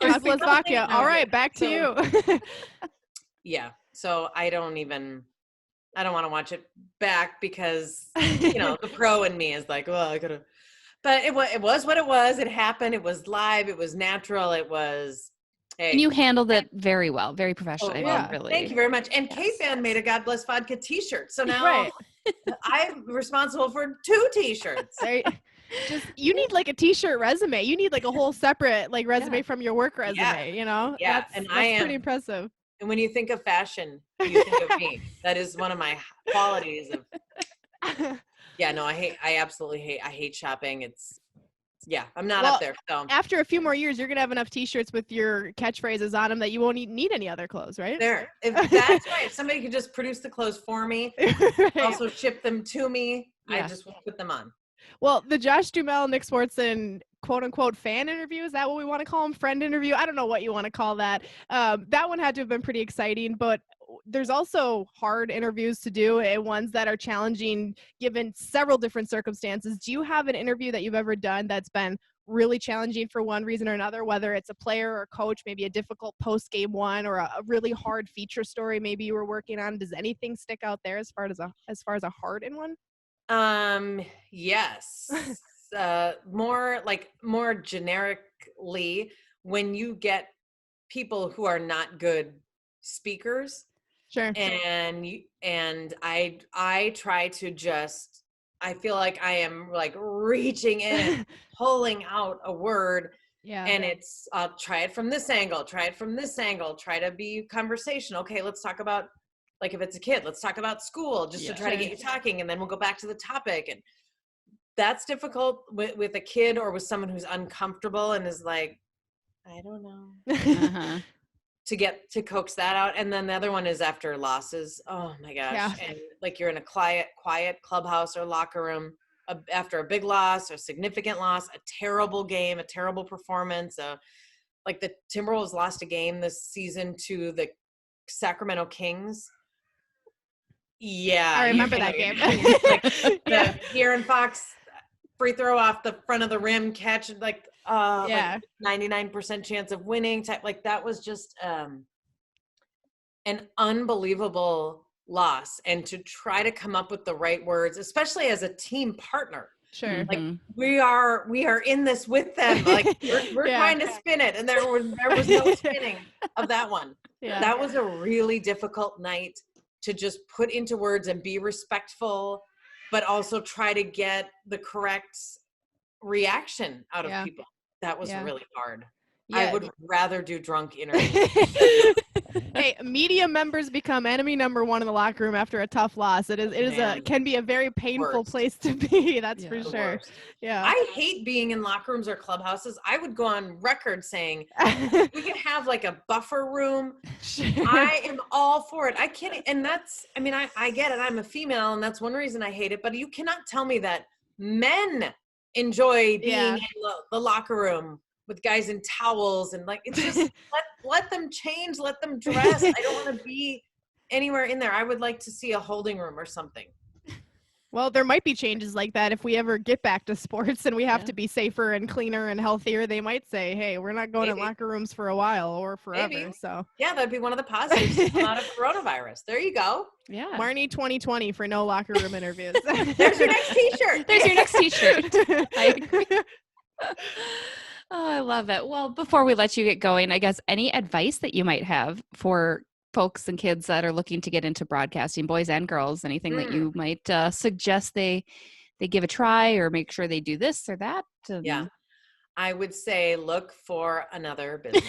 God bless Vodka. All right, back to you. Yeah. So I don't want to watch it back, because, the pro in me is like, well, I could have, but it was what it was. It happened. It was live. It was natural. It was, hey. And you handled it very well, very professionally. yeah. Really. Thank you very much. And Yes. K-Fan made a God Bless Vodka t-shirt. So now I'm responsible for 2 t-shirts. You need like a t-shirt resume. You need like a whole separate like resume from your work resume, Yeah. That's pretty impressive. And when you think of fashion, you think of me. That is one of my qualities of, I absolutely hate shopping. I'm not up there. So After a few more years, you're going to have enough t-shirts with your catchphrases on them that you won't need any other clothes, right? there, if that's right. If somebody could just produce the clothes for me, also ship them to me, I just will put them on. Well, the Josh Duhamel, Nick Swartzen quote unquote fan interview, is that what we want to call them? Friend interview? I don't know what you want to call that. That one had to have been pretty exciting, but there's also hard interviews to do and ones that are challenging given several different circumstances. Do you have an interview that you've ever done that's been really challenging for one reason or another, whether it's a player or coach, maybe a difficult post-game one, or a really hard feature story maybe you were working on? Does anything stick out there as far as a hard in one? Yes. More generically, when you get people who are not good speakers, Sure. and I try to just, I feel like I am like reaching in, pulling out a word. Yeah. And it's, try it from this angle, try to be conversational. Okay, let's talk about, like, if it's a kid, let's talk about school, just to try to get you talking, and then we'll go back to the topic. And that's difficult with a kid or with someone who's uncomfortable and is like, I don't know. To coax that out. And then the other one is after losses. Oh my gosh. Yeah. And like you're in a quiet clubhouse or locker room after a big loss or significant loss, a terrible game, a terrible performance. Like the Timberwolves lost a game this season to the Sacramento Kings. Yeah. I remember that game. The De'Aaron Fox free throw off the front of the rim catch, like 99% chance of winning type. Like that was just an unbelievable loss. And to try to come up with the right words, especially as a team partner. Sure. Like we are in this with them. Like we're trying to spin it. And there was no spinning of that one. Yeah. That was a really difficult night to just put into words and be respectful, but also try to get the correct reaction out of people. That was really hard. Yeah. I would rather do drunk interviews. Hey, media members become enemy number one in the locker room after a tough loss. Can be a very painful Worst. place to be. That's for Yeah. The sure. worst. Yeah. I hate being in locker rooms or clubhouses. I would go on record saying we can have like a buffer room. I am all for it. I can't, and I get it. I'm a female, and that's one reason I hate it. But you cannot tell me that men enjoy being in the locker room with guys in towels and like, it's just let them change, let them dress. I don't want to be anywhere in there. I would like to see a holding room or something. Well, there might be changes like that if we ever get back to sports and we have to be safer and cleaner and healthier. They might say, hey, we're not going in locker rooms for a while or forever. Maybe. So yeah, that'd be one of the positives to come out of coronavirus. There you go. Yeah. Marney 2020 for no locker room interviews. There's your next t-shirt. There's your next t-shirt. I agree. Oh, I love it. Well, before we let you get going, I guess any advice that you might have for folks and kids that are looking to get into broadcasting, boys and girls, anything that you might suggest they give a try or make sure they do this or that? Yeah. I would say look for another business.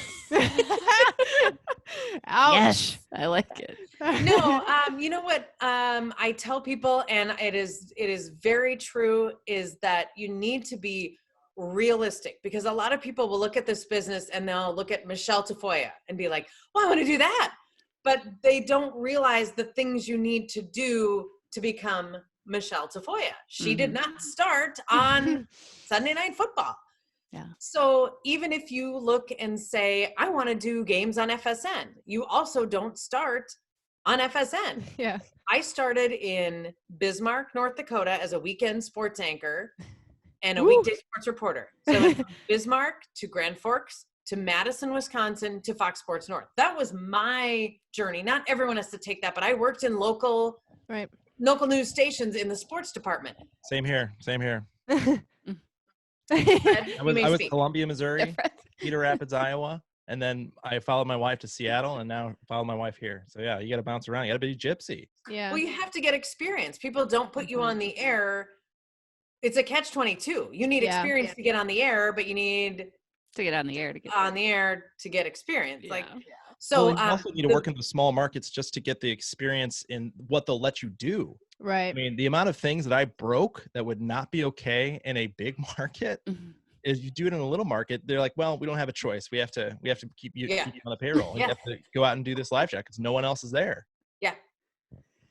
Ouch. Yes, I like it. No, you know what I tell people, and it is very true, is that you need to be realistic, because a lot of people will look at this business and they'll look at Michelle Tafoya and be like, well, I want to do that. But they don't realize the things you need to do to become Michelle Tafoya. She did not start on Sunday Night Football. Yeah. So even if you look and say, I want to do games on FSN, you also don't start on FSN. Yeah. I started in Bismarck, North Dakota as a weekend sports anchor and a Woo. weekday sports reporter. So I went from Bismarck to Grand Forks to Madison, Wisconsin to Fox Sports North. That was my journey. Not everyone has to take that, but I worked in local news stations in the sports department. Same here. Fred, I was speak. Columbia, Missouri, Cedar Rapids, Iowa, and then I followed my wife to Seattle, and now follow my wife here. So yeah, you got to bounce around. You got to be gypsy. Yeah. Well, you have to get experience. People don't put you on the air. It's a catch-22. You need experience to get on the air, but you need to get on the air to get experience. Yeah. Like, so you also need to work in the small markets just to get the experience in what they'll let you do. Right. I mean, the amount of things that I broke that would not be okay in a big market is you do it in a little market. They're like, well, we don't have a choice. We have to keep you on the payroll. You have to go out and do this live chat because no one else is there. Yeah.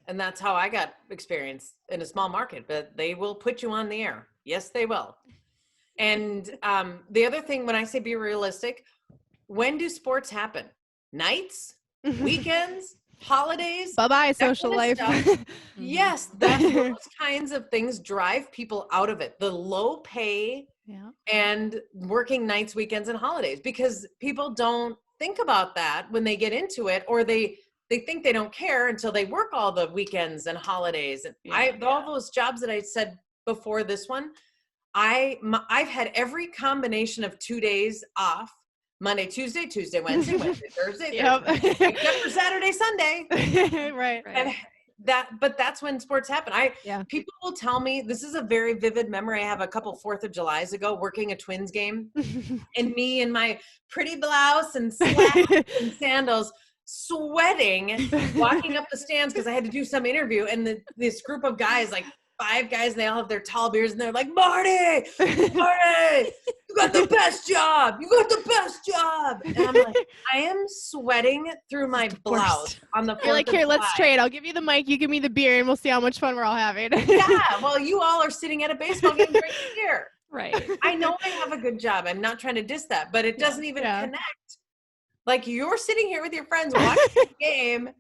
And that's how I got experience in a small market, but they will put you on the air. Yes, they will. And the other thing, when I say be realistic, when do sports happen? Nights, weekends, holidays? Bye-bye, social life. Yes, those kinds of things drive people out of it. The low pay and working nights, weekends, and holidays, because people don't think about that when they get into it, or they think they don't care until they work all the weekends and holidays. And all those jobs that I said before this one, I've had every combination of 2 days off: Monday, Tuesday, Wednesday, Thursday, except for Saturday, Sunday. Right. And but that's when sports happen. People will tell me, this is a very vivid memory. I have a couple 4th of Julys ago working a Twins game, and me in my pretty blouse and slacks and sandals, sweating, walking up the stands because I had to do some interview, and this group of guys, like 5 guys, and they all have their tall beards, and they're like, Marty, you got the best job. And I'm like, I am sweating through my blouse on the 4th You're like, of here, July. let's trade. I'll give you the mic, you give me the beer, and we'll see how much fun we're all having. Yeah, well, you all are sitting at a baseball game drinking beer. Right. I know I have a good job. I'm not trying to diss that, but it doesn't even connect. Like, you're sitting here with your friends watching the game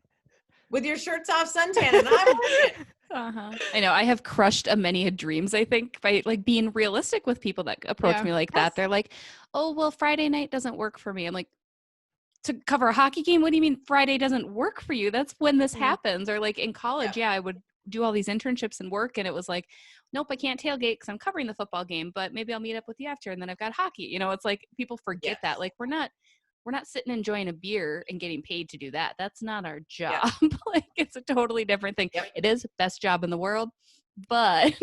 with your shirts off, suntan, and I'm working. I know I have crushed many dreams, I think, by like being realistic with people that approach me like that. They're like, oh, well, Friday night doesn't work for me. I'm like, to cover a hockey game? What do you mean Friday doesn't work for you? That's when this happens. Or like in college, I would do all these internships and work, and it was like, nope, I can't tailgate because I'm covering the football game, but maybe I'll meet up with you after, and then I've got hockey. You know, it's like people forget that. Like we're not sitting enjoying a beer and getting paid to do that. That's not our job. Like it's a totally different thing. It is best job in the world, but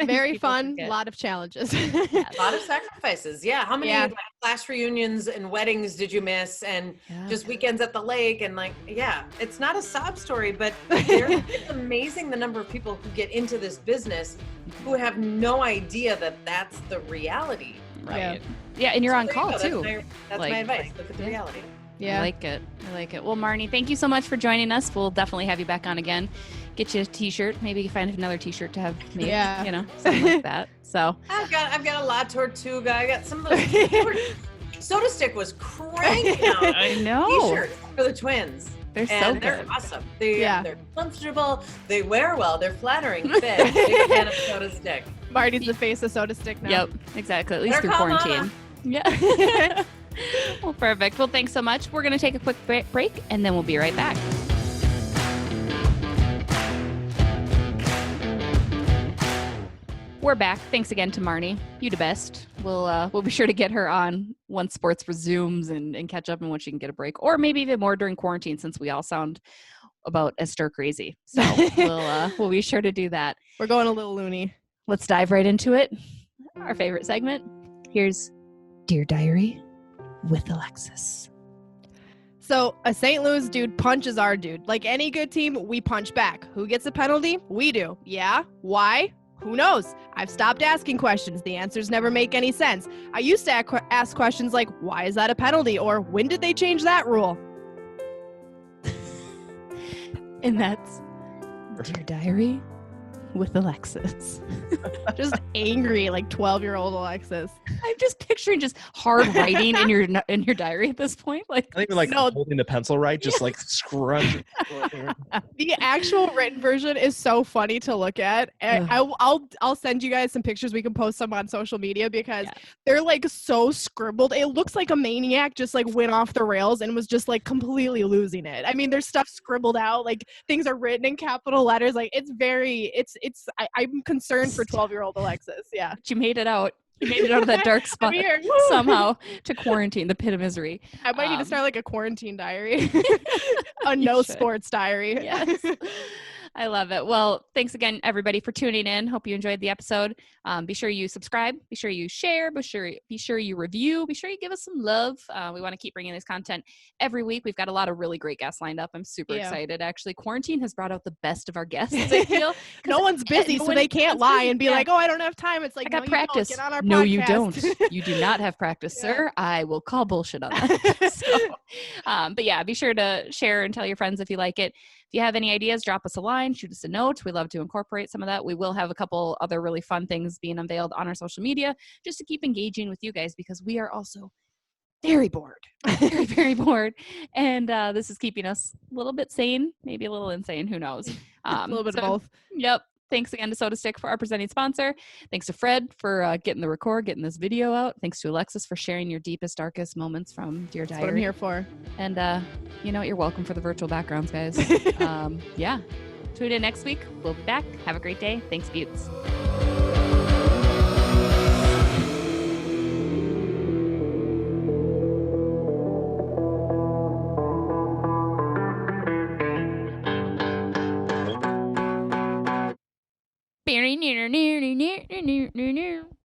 Very people fun. forget. A lot of challenges. A lot of sacrifices. Yeah. How many Yeah. like, class reunions and weddings did you miss? And just weekends at the lake and like, yeah, it's not a sob story, but it's amazing the number of people who get into this business who have no idea that that's the reality. Right. Yeah, and you're on there you call go. too. That's Like, my advice. Look at the reality. I like it. I like it. Well, Marnie, thank you so much for joining us. We'll definitely have you back on again. Get you a t-shirt. Maybe you find another t-shirt to have made. Yeah. You know, something like that. So I've got a La Tortuga. I got some of those. Soda Stick was cranking out I know. t-shirts for the twins. They're so And good. they're awesome. They're comfortable. They wear well. They're flattering. Fit. Big fan of Soda Stick. Marty's the face of Soda Stick now. Yep, exactly. At least Better through call quarantine. Yeah. Well, perfect. Well, thanks so much. We're going to take a quick break, and then we'll be right back. We're back. Thanks again to Marnie. You the best. We'll be sure to get her on once sports resumes and catch up and when she can get a break, or maybe even more during quarantine, since we all sound about as stir crazy. So we'll be sure to do that. We're going a little loony. Let's dive right into it. Our favorite segment. Here's Dear Diary with Alexis. So a St. Louis dude punches our dude. Like any good team, we punch back. Who gets a penalty? We do. Yeah? Why? Who knows? I've stopped asking questions. The answers never make any sense. I used to ask questions like, why is that a penalty? Or when did they change that rule? And that's Dear Diary with Alexis. Just angry, like 12-year-old Alexis. I'm just picturing just hard writing in your diary at this point. Like, I think like No. holding the pencil right, just like scrunch. The actual written version is so funny to look at. And I'll send you guys some pictures. We can post some on social media because they're like so scribbled. It looks like a maniac just like went off the rails and was just like completely losing it. I mean, there's stuff scribbled out, like things are written in capital letters. Like I'm concerned for 12-year-old Alexis. Yeah. but you made it out. You made it out of that dark spot I'm here. somehow to quarantine, the pit of misery. I might need to start like a quarantine diary, a You no should. sports diary. Yes. I love it. Well, thanks again, everybody, for tuning in. Hope you enjoyed the episode. Be sure you subscribe. Be sure you share. Be sure you review. Be sure you give us some love. We want to keep bringing this content every week. We've got a lot of really great guests lined up. I'm super excited. Actually, quarantine has brought out the best of our guests, I feel. No one's busy, so they can't lie and be like, oh, I don't have time. It's like, I got no, practice. You don't. Get on our No, podcast. you don't. You do not have practice, sir. I will call bullshit on that. But yeah, be sure to share and tell your friends if you like it. If you have any ideas, drop us a line, shoot us a note. We love to incorporate some of that. We will have a couple other really fun things being unveiled on our social media just to keep engaging with you guys, because we are also very bored, very, very bored. And this is keeping us a little bit sane, maybe a little insane. Who knows? A little bit of both. Yep. Thanks again to Soda Stick for our presenting sponsor. Thanks to Fred for getting this video out. Thanks to Alexis for sharing your deepest, darkest moments from Dear Diary. That's what I'm here for. And you know what? You're welcome for the virtual backgrounds, guys. Yeah. Tune in next week. We'll be back. Have a great day. Thanks, Beauts.